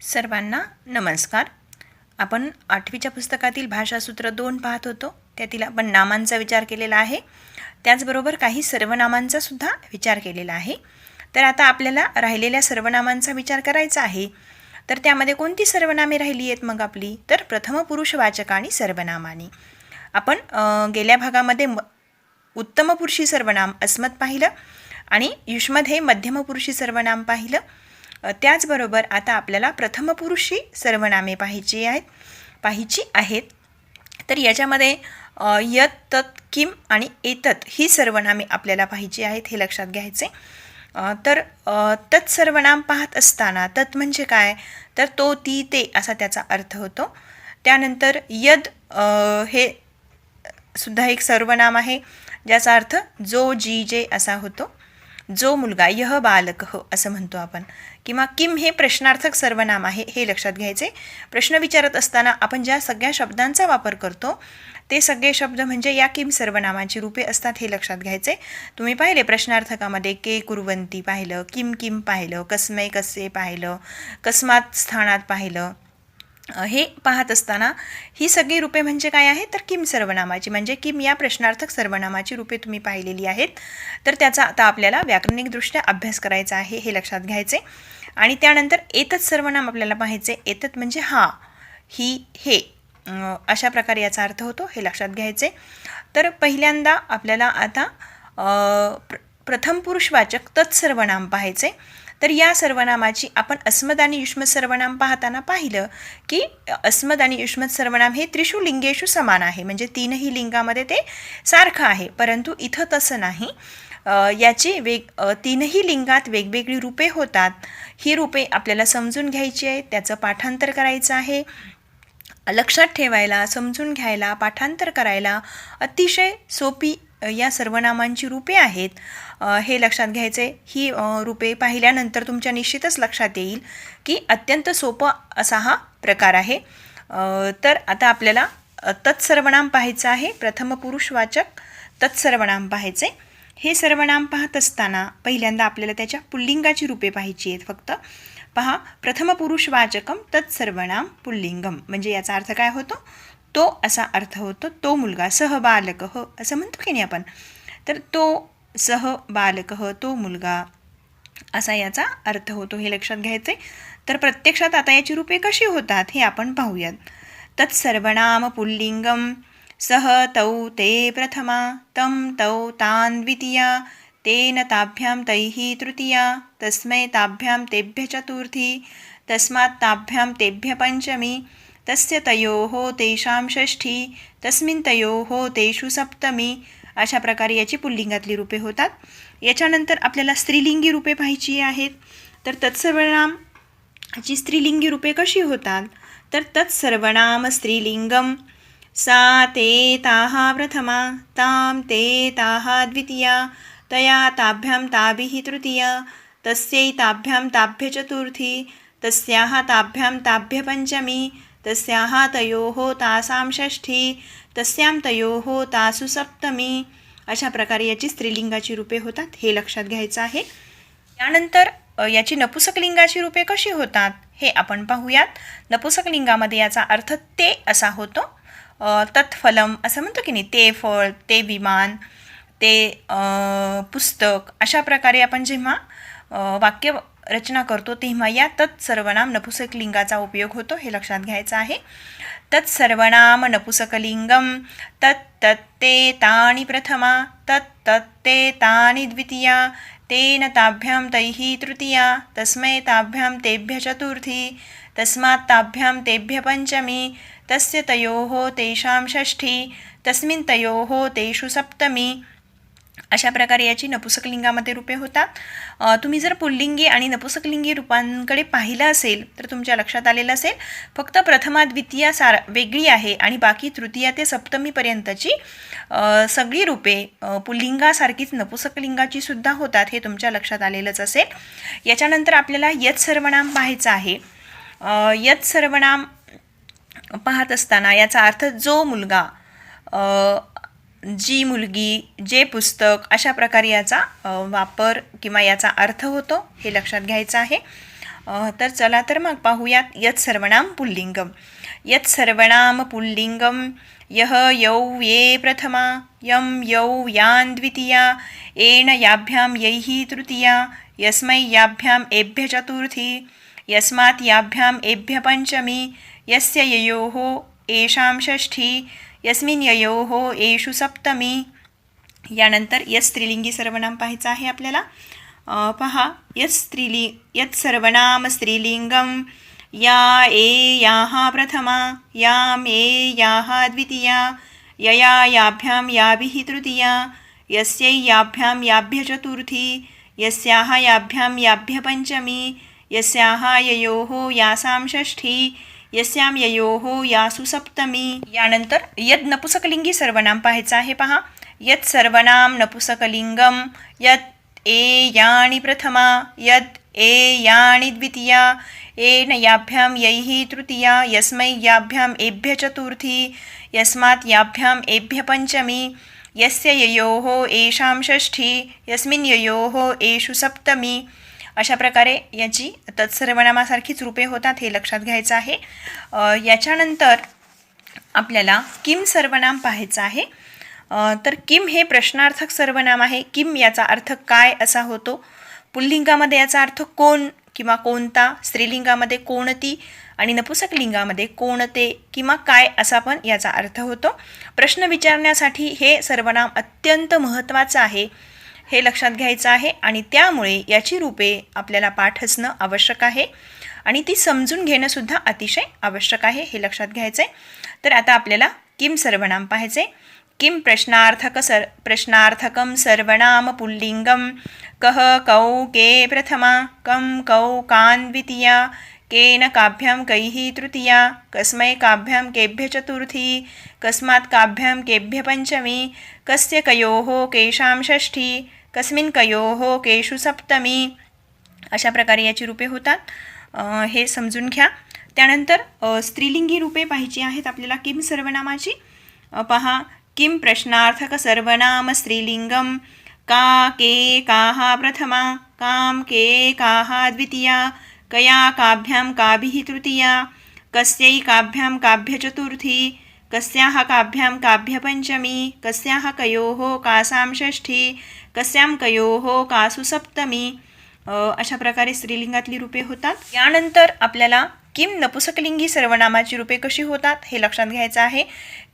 सर्वांना नमस्कार. आपण 8वीच्या पुस्तकातील भाषासूत्र 2 पाहत होतो. त्यातील आपण नामांचा विचार केलेला आहे, त्याचबरोबर काही सर्वनामांचा सुद्धा विचार केलेला आहे. तर आता आपल्याला राहिलेल्या सर्वनामांचा विचार करायचा आहे. तर त्यामध्ये कोणती सर्वनामे राहिली आहेत मग आपली? तर प्रथम पुरुषवाचक आणि सर्वनामानी. आपण गेल्या भागामध्ये उत्तम पुरुषी सर्वनाम अस्मत् पाहिलं आणि युष्मत मध्यम पुरुषी सर्वनाम पाहिलं. त्याचबरोबर आता आपल्याला प्रथम पुरुषी सर्वनामे पाहायची आहेत. तर याच्यामध्ये यत, तत, किम आणि एतत ही सर्वनामे आपल्याला पाहायची आहेत, हे लक्षात घ्यायचे. तर तत् सर्वनाम पाहत असताना तत् म्हणजे काय? तर तो, ती, ते असा त्याचा अर्थ होतो. त्यानंतर यद हे सुद्धा एक सर्वनाम आहे, ज्याचा अर्थ जो, जी, जे असा होतो. जो मुलगा, यह बालक असं म्हणतो आपण. किंवा किम हे प्रश्नार्थक सर्वनाम आहे, हे लक्षात घ्यायचे. प्रश्न विचारत असताना आपण ज्या सगळ्या शब्दांचा वापर करतो ते सगळे शब्द म्हणजे या किम सर्वनामाची रूपे असतात, हे लक्षात घ्यायचे. तुम्ही पाहिले प्रश्नार्थकामध्ये के कुर्वन्ती पाहिलं, किम किम पाहिलं, कस्मै कसे पाहिलं, कस्मात स्थानात पाहिलं. हे पाहत असताना ही सगळी रूपे म्हणजे काय आहे? तर किम सर्वनामाची, म्हणजे किम या प्रश्नार्थक सर्वनामाची रूपे तुम्ही पाहिलेली आहेत. तर त्याचा आता आपल्याला व्याकरणिकदृष्ट्या अभ्यास करायचा आहे, हे लक्षात घ्यायचे. आणि त्यानंतर एतत सर्वनाम आपल्याला पाहायचे. एतत म्हणजे हा, ही, हे अशा प्रकारे याचा अर्थ होतो, हे लक्षात घ्यायचे. तर पहिल्यांदा आपल्याला आता प्रथम पुरुषवाचक तत्सर्वनाम पाहायचे. तर या सर्वनामाची आपण अस्मद आणि युष्मत सर्वनाम पाहताना पाहिलं की अस्मद आणि युष्मत सर्वनाम हे त्रिषु लिंगेषु समान आहे, म्हणजे तीनही लिंगामध्ये ते सारखं आहे. परंतु इथं तसं नाही. याची तीनही लिंगात वेगवेगळी रूपे होतात. ही रूपे आपल्याला समजून घ्यायची आहेत, त्याचं पाठांतर करायचं आहे. लक्षात ठेवायला, समजून घ्यायला, पाठांतर करायला अतिशय सोपी या सर्वनामांची रूपे आहेत, हे लक्षात घ्यायचे. ही रूपे पाहिल्यानंतर तुमच्या निश्चितच लक्षात येईल की अत्यंत सोपा असा हा प्रकार आहे. तर आता आपल्याला तत्सर्वनाम पाहायचं आहे. प्रथम पुरुषवाचक तत्सर्वनाम पाहायचे. हे सर्वनाम पाहत असताना पहिल्यांदा आपल्याला त्याच्या पुल्लिंगाची रूपे पाहायची आहेत फक्त. पहा, प्रथम पुरुषवाचकम तत्सर्वनाम पुल्लिंगम, म्हणजे याचा अर्थ काय होतो? तो असा अर्थ होतो. तो मुलगा, सह बालक असं म्हणतो की नाही आपण. तर तो सह बालक, तो मुलगा असा याचा अर्थ होतो, हे लक्षात घ्यायचे. तर प्रत्यक्षात आता याची रूपे कशी होतात हे आपण पाहूयात. तत्सर्वनाम पुल्लिंगम सह तौ ते प्रथमा, तं तौ तान् द्वितीया, तेन ताभ्यां तैः तृतीया, तस्मै ताभ्यां तेभ्य चतुर्थी, तस्मात् ताभ्यां तेभ्य पंचमी, तस्य तयोः तेषां षष्ठी, तस्मिन् तयोः तेषु सप्तमी. अशा प्रकारे याची पुल्लिंगातली रूपे होतात. याच्यानंतर आपल्याला स्त्रीलिंगी रूपे पाहायची आहेत. तर तत्सर्वनामची स्त्रीलिंगी रूपे कशी होतात? तर तत्सर्वनाम स्त्रीलिंगम सा ते ताः प्रथमा, तां ते ताः द्वितीया, तया ताभ्यां ताभिः तृतीया, तस्यै ताभ्यां ताभ्य चतुर्थी, तस्याः ताभ्यां ताभ्य पंचमी, तस्याः तयोः तासां षष्ठी, तस्यां तयोः तासु सप्तमी. अशा प्रकारे याची स्त्रीलिंगाची रूपे होतात, हे लक्षात घ्यायचं आहे. त्यानंतर याची नपुसकलिंगाची रूपे कशी होतात हे आपण पाहूयात. नपुसकलिंगामध्ये याचा अर्थ ते असा होतो. तत्फलम असं म्हणतो की नाही, ते फळ, ते विमान, ते पुस्तक. अशा प्रकारे आपण जेव्हा वाक्य रचना करतो तेव्हा या तत्सर्वनाम नपुसकलिंगाचा उपयोग होतो, हे लक्षात घ्यायचं आहे. तत्सर्वनाम नपुसकलिंगम तत् ते तानि प्रथमा, तत् ते तानि द्वितीया, तेन ताभ्यां तैः तृतीया, तस्मै ताभ्यां तेभ्य चतुर्थी, तस्मात् ताभ्यां तेभ्य पंचमी, तस्य तयोः तेषां षष्ठी, तस्मिन् तयोः तेषु सप्तमी. अशा प्रकारे याची नपुसकलिंगामध्ये रूपे होतात. तुम्ही जर पुल्लिंगी आणि नपुसकलिंगी रूपांकडे पाहिलं असेल तर तुमच्या लक्षात आलेलं असेल, फक्त प्रथमा द्वितीया वेगळी आहे आणि बाकी तृतीया ते सप्तमीपर्यंतची सगळी रूपे पुल्लिंगासारखीच नपुसकलिंगाची सुद्धा होतात, हे तुमच्या लक्षात आलेलंच असेल. याच्यानंतर आपल्याला यत सर्वनाम पाहायचं आहे. यत सर्वनाम पाहत असताना याचा अर्थ जो मुलगा, जी मुलगी, जे पुस्तक, अशा प्रकारे याचा वापर किंवा याचा अर्थ होतो, हे लक्षात घ्यायचं आहे. तर चला तर मग पाहूयात यत् सर्वनाम पुल्लिंगम. यत् सर्वनाम पुल्लिंगम यह यौ ये प्रथमा यम यौ यान द्वितीया येन याभ्यां यैः तृतीया यस्मै याभ्याम् एभ्य चतुर्थी यस्मात् याभ्याम् एभ्य पंचमी यस्य ययोः येषां षष्ठी यस्मिन् ययोः येषु सप्तमी. यानंतर यत् स्त्रीलिंगी सर्वनाम पाहायचं आहे आपल्याला. पहा यत् सर्वनाम स्त्रीलिंगम या ए याः प्रथमा याम ए याः द्वितीया यया याभ्यां याभिः तृतीया यस्यै याभ्यां याभ्य चतुर्थी यस्याः याभ्यां याभ्य पंचमी यस्याः ययोः यासां षष्ठी यस्यां ययोः यासु सप्तमी. यानंतर यद नपुसकलिंगी सर्वनाम पाहायचं आहे. पहा यत् सर्वनाम नपुसकलिंगम यत् ए यानि प्रथमा यत् ए यानि द्वितीया येन याभ्यां यैः तृतीया यस्मै याभ्याम् एभ्य चतुर्थी यस्मात् याभ्याम् एभ्य पंचमी यस्य ययोः येषां षष्ठी यस्मिन् ययोः येषु सप्तमी. अशा प्रकारे याची तत्सर्वनामासारखीच रूपे होतात, हे लक्षात घ्यायचं आहे. याच्यानंतर आपल्याला किम सर्वनाम पाहायचं आहे. तर किम हे प्रश्नार्थक सर्वनाम आहे. किम याचा अर्थ काय असा होतो. पुल्लिंगामध्ये याचा अर्थ कोण किंवा कोणता, स्त्रीलिंगामध्ये कोणती आणि नपुसकलिंगामध्ये कोणते किंवा काय असा पण याचा अर्थ होतो. प्रश्न विचारण्यासाठी हे सर्वनाम अत्यंत महत्त्वाचं आहे, हे लक्षात घ्यायचं आहे. आणि त्यामुळे याची रूपे आपल्याला पाठ असणं आवश्यक आहे आणि ती समजून घेणंसुद्धा अतिशय आवश्यक आहे, हे लक्षात घ्यायचं आहे. तर आता आपल्याला किम सर्वनाम पाहायचे. किम प्रश्नार्थकम सर्वनाम पुल्लिंगम कह कौ के प्रथमा कम कौ कान द्वितीया केन काभ्यां कैः तृतीया कस्मै काभ्यां केभ्य चतुर्थी कस्मात् काभ्यां केभ्य पंचमी कस्य कयोः केषां षष्ठी कस्मिन् कयोः केषु सप्तमी. अशा प्रकारे याची रूपे होतात, हे समजून घ्या. त्यानंतर स्त्रीलिंगी रूपे पाहिजे आहेत आपल्याला किम सर्वनामाची. पहा किम प्रश्नार्थक सर्वनाम स्त्रीलिंगम का के काः प्रथमा काम के काः द्वितीया कया काभ्यां काभिः तृतीया कस्यै काभ्यां काभ्य चतुर्थी कस्याः काभ्यां काभ्य पंचमी कस्याः कयोः कासां षष्ठी कस्यां कयोः कासु सप्तमी. अशा प्रकारे स्त्रीलिंगातली रूपे होतात. यानंतर आपल्याला किम नपुसकलिंगी सर्वनामाची रूपे कशी होतात हे लक्षात घ्यायचं आहे.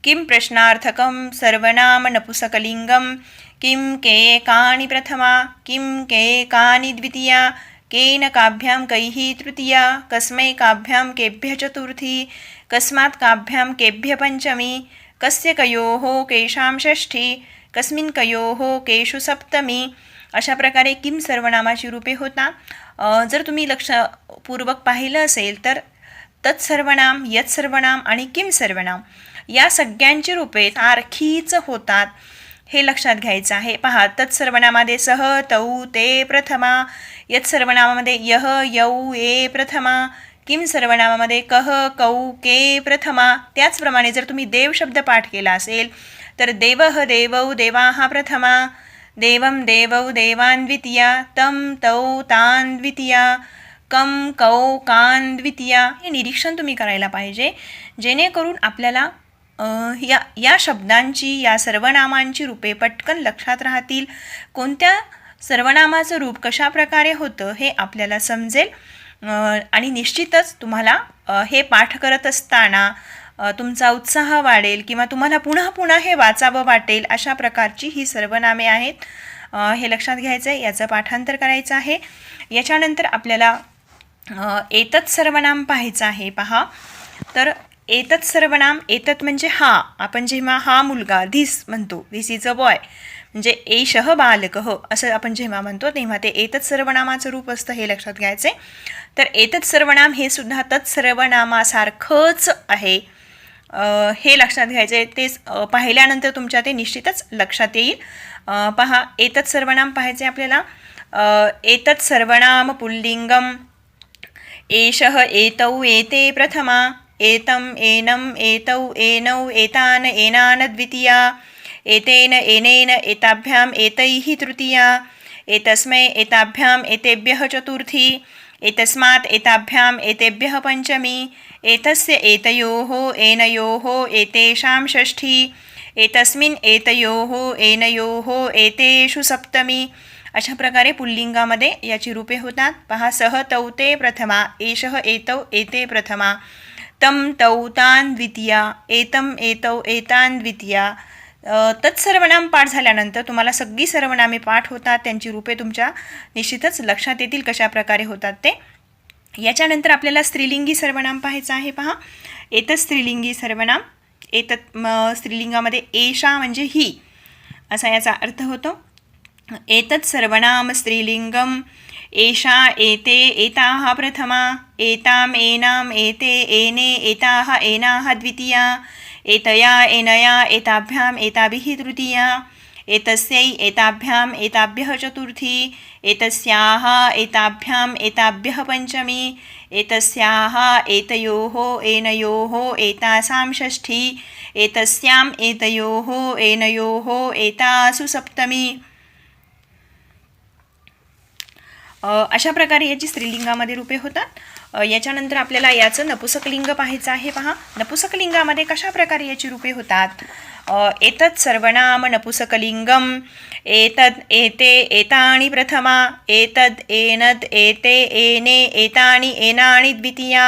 किम प्रश्नार्थकम सर्वनाम नपुसकलिंगम किम के कानि प्रथमा किम के कानि द्वितीया केन काभ्यां कैः तृतीया कस्मै काभ्यां केभ्य चतुर्थी कस्मात् काभ्यां केभ्य पंचमी कस्य कयोः केषां षष्ठी कस्मिन् कयोः केषु सप्तमी. अशा प्रकारे किम सर्वनामाची रूपे होतात. जर तुम्ही लक्षपूर्वक पाहिलं असेल तर तत्सर्वनाम, यत् सर्वनाम आणि किम सर्वनाम या सगळ्यांची रूपे सारखीच होतात, हे लक्षात घ्यायचं आहे. पहा तत्सर्वनामामध्ये सह तौ ते प्रथमा, यत् सर्वनामामध्ये यह यौ ये प्रथमा, किम सर्वनामामध्ये कह कौ के प्रथमा. त्याचप्रमाणे जर तुम्ही देव शब्द पाठ केला असेल तर देवः देवौ देवाः प्रथमा देवं देवौ देवान् द्वितीया तं तौ तान् द्वितीया कम कौ कान द्वितीया. हे निरीक्षण तुम्ही करायला पाहिजे, जेणेकरून आपल्याला या शब्दांची, या सर्वनामांची रूपे पटकन लक्षात राहतील. कोणत्या सर्वनामाचं रूप कशा प्रकारे होतं हे आपल्याला समजेल. आणि निश्चितच तुम्हाला हे पाठ करत असताना तुमचा उत्साह वाढेल किंवा तुम्हाला पुन्हा पुन्हा हे वाचावं वाटेल. अशा प्रकारची ही सर्वनामे आहेत, हे लक्षात घ्यायचं आहे. याचं पाठांतर करायचं आहे. याच्यानंतर आपल्याला एतत् सर्वनाम पाहायचं आहे. पहा तर एतत् सर्वनाम, एतत् म्हणजे हा. आपण जेव्हा हा मुलगा धिस म्हणतो, धिस इज अ बॉय, म्हणजे एषः बालकः असं आपण जेव्हा म्हणतो तेव्हा ते एतत् सर्वनामाचं रूप असतं, हे लक्षात घ्यायचं आहे. तर एतत् सर्वनाम हे सुद्धा तत्सर्वनामासारखंच आहे, हे लक्षात घ्यायचं आहे. ते पाहिल्यानंतर तुमच्या ते निश्चितच लक्षात येईल. पहा एतत् सर्वनाम पाहायचे आपल्याला. एतत् सर्वनाम पुल्लिंगम एषः एतौ एते प्रथमा एतं एनम एतौ एनौ एतान एनान द्वितीया एतेन एनेन एताभ्याम एतैः तृतीया एतस्मै एताभ्याम एतेभ्यः चतुर्थी एतस्मात् एताभ्याम् एतेभ्यः पंचमी एतस्य एतयोः एनयोः एतेषां षष्ठी एतस्मिन् एतयोः एनयोः एतेषु सप्तमी. अशा प्रकारे पुल्लिंगामध्ये याची रूपे होतात. पहा, सह तौ ते प्रथमा, एषः एतौ एते प्रथमा, तं तौ तान् द्वितीया, एतं एतौ एतान् द्वितीया. तत्सर्वनाम पाठ झाल्यानंतर तुम्हाला सगळी सर्वनामे पाठ होतात. त्यांची रूपे तुमच्या निश्चितच लक्षात येतील कशा प्रकारे होतात ते. याच्यानंतर आपल्याला स्त्रीलिंगी सर्वनाम पाहायचं आहे. पहा, एतत् स्त्रीलिंगी सर्वनाम. एतत् स्त्रीलिंगामध्ये एषा म्हणजे ही असा याचा अर्थ होतो. एतत् सर्वनाम स्त्रीलिंगम. एषा एते एताः प्रथमा, एताम एनाम एते एने एताः एनाः द्वितीया, एतया एनया एताभ्याम एताभिः तृतीया, एतस्यै एताभ्याम एताभ्यः चतुर्थी, एतस्याः एताभ्याम एताभ्यः पंचमी, एतस्याः एतयोः एनयोः एतासां षष्ठी, एतस्याम् एतयोः एनयोः एतासु सप्तमी. अशा प्रकारे याची स्त्रीलिंगामध्ये रूपे होतात. याच्यानंतर आपल्याला याचं नपुसकलिंग पाहायचं आहे. पहा, नपुसकलिंगामध्ये कशा प्रकारे याची रूपे होतात. एतत् सर्वनाम नपुसकलिंगम. एतद् एते एतानि प्रथमा, एतद् एनद् एते एने एतानि एनानि द्वितीया,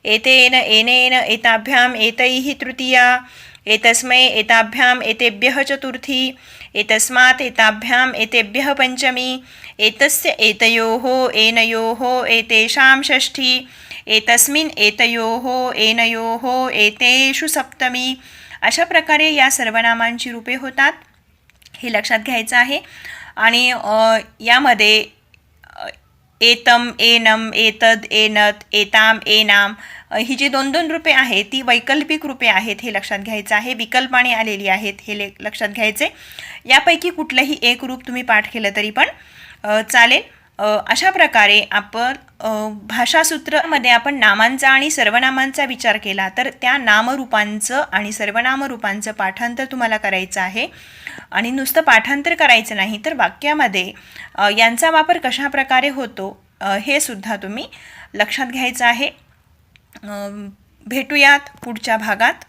एतेन एनेन एताभ्याम एतैः तृतीया, एतस्मै एताभ्याम एतेभ्यः चतुर्थी, एतस्मात् एताभ्याम एतेभ्यः पंचमी, एतस्य एतयोः एनयोः एतेषां षष्ठी, एतस्मिन् एतयोः एनयोः एतेषु सप्तमी. अशा प्रकारे या सर्वनामांची रूपे होतात. हे लक्षात घ्यायचं आहे. आणि यामध्ये एतम एनम एतद एनत एताम एनाम ही जी दोन दोन रूपे आहेत ती वैकल्पिक रूपे आहेत हे लक्षात घ्यायचं आहे. विकल्पाने आलेली आहेत हे लक्षात घ्यायचे. यापैकी कुठलंही एक रूप तुम्ही पाठ केलं तरी पण चालेल. अशा प्रकारे आपण भाषासूत्रामध्ये आपण नामांचा आणि सर्वनामांचा विचार केला तर त्या नामरूपांचं आणि सर्वनामरूपांचं पाठांतर तुम्हाला करायचं आहे. आणि नुसतं पाठांतर करायचं नाही तर वाक्यामध्ये यांचा वापर कशा प्रकारे होतो हे सुद्धा तुम्ही लक्षात घ्यायचं आहे. भेटूयात पुढच्या भागात.